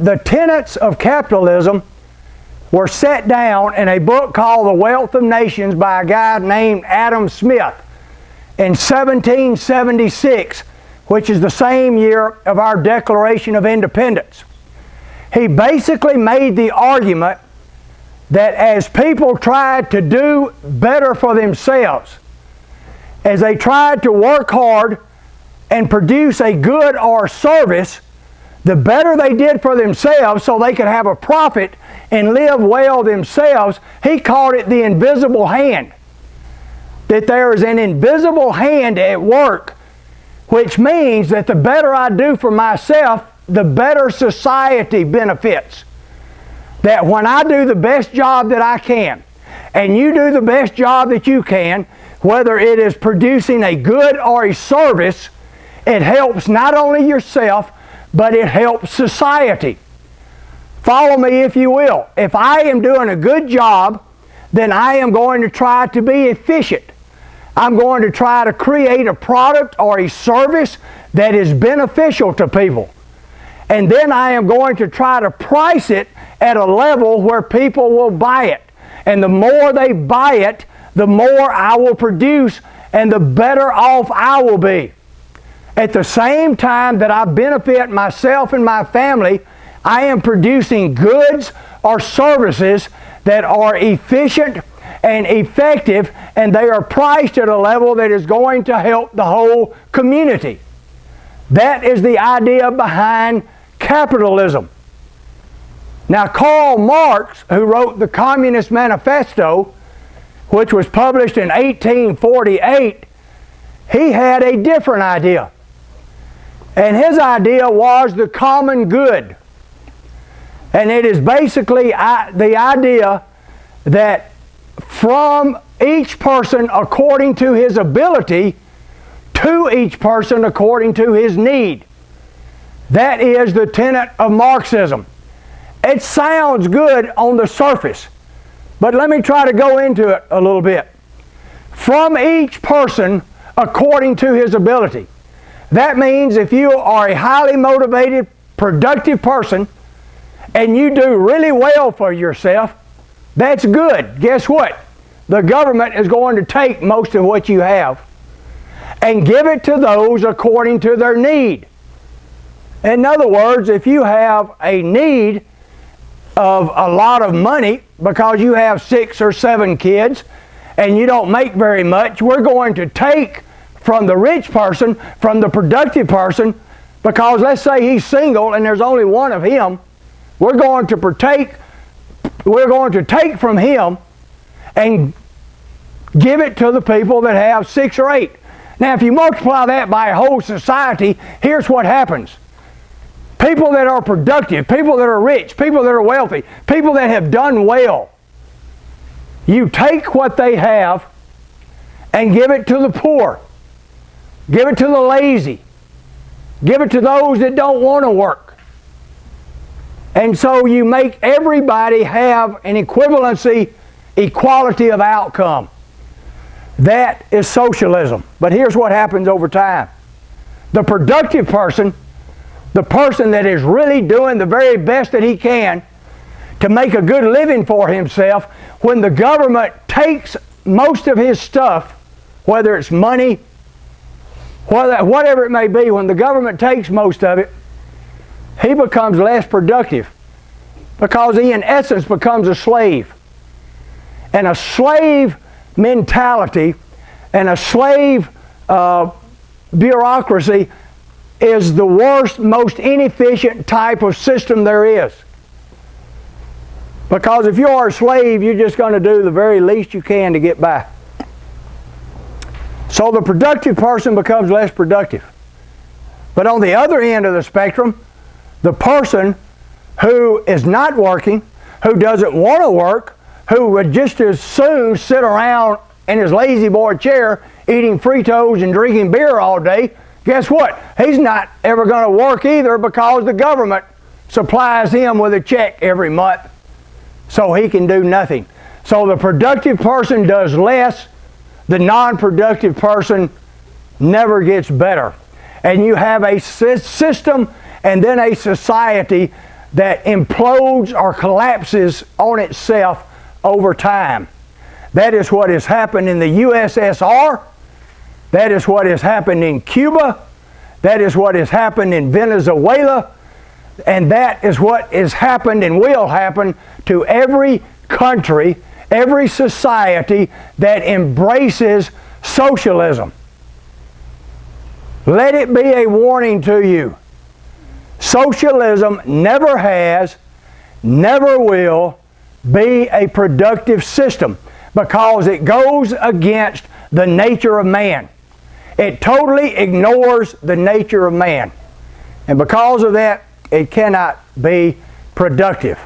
the tenets of capitalism were set down in a book called The Wealth of Nations by a guy named Adam Smith in 1776, which is the same year of our Declaration of Independence. He basically made the argument that as people tried to do better for themselves, as they tried to work hard and produce a good or service, the better they did for themselves so they could have a profit and live well themselves, he called it the invisible hand. That there is an invisible hand at work, which means that the better I do for myself, the better society benefits. That when I do the best job that I can, and you do the best job that you can, whether it is producing a good or a service, it helps not only yourself, but it helps society. Follow me if you will. If I am doing a good job, then I am going to try to be efficient. I'm going to try to create a product or a service that is beneficial to people. And then I am going to try to price it at a level where people will buy it. And the more they buy it, the more I will produce and the better off I will be. At the same time that I benefit myself and my family, I am producing goods or services that are efficient and effective, and they are priced at a level that is going to help the whole community. That is the idea behind capitalism. Now, Karl Marx, who wrote the Communist Manifesto, which was published in 1848, he had a different idea. And his idea was the common good. And it is basically the idea that from each person according to his ability, to each person according to his need. That is the tenet of Marxism. It sounds good on the surface, but let me try to go into it a little bit. From each person according to his ability. That means if you are a highly motivated, productive person, and you do really well for yourself, that's good. Guess what? The government is going to take most of what you have and give it to those according to their need. In other words, if you have a need of a lot of money because you have 6 or 7 kids and you don't make very much, we're going to take from the rich person, from the productive person, because let's say he's single and there's only one of him, we're going to take from him and give it to the people that have 6 or 8. Now, if you multiply that by a whole society, here's what happens. People that are productive, people that are rich, people that are wealthy, people that have done well, you take what they have and give it to the poor. Give it to the lazy. Give it to those that don't want to work. And so you make everybody have an equality of outcome. That is socialism. But here's what happens over time. The productive person, the person that is really doing the very best that he can to make a good living for himself, when the government takes most of his stuff, whether it's money, whatever it may be, when the government takes most of it, he becomes less productive because he in essence becomes a slave. And a slave mentality and a slave bureaucracy is the worst, most inefficient type of system there is. Because if you are a slave, you're just going to do the very least you can to get by. So the productive person becomes less productive. But on the other end of the spectrum, the person who is not working, who doesn't want to work, who would just as soon sit around in his lazy boy chair eating Fritos and drinking beer all day, guess what? He's not ever going to work either because the government supplies him with a check every month so he can do nothing. So the productive person does less, the non-productive person never gets better. And you have a system and then a society that implodes or collapses on itself over time. That is what has happened in the USSR. That is what has happened in Cuba. That is what has happened in Venezuela. And that is what has happened and will happen to every country, every society that embraces socialism. Let it be a warning to you. Socialism never has, never will be a productive system because it goes against the nature of man. It totally ignores the nature of man. And because of that, it cannot be productive.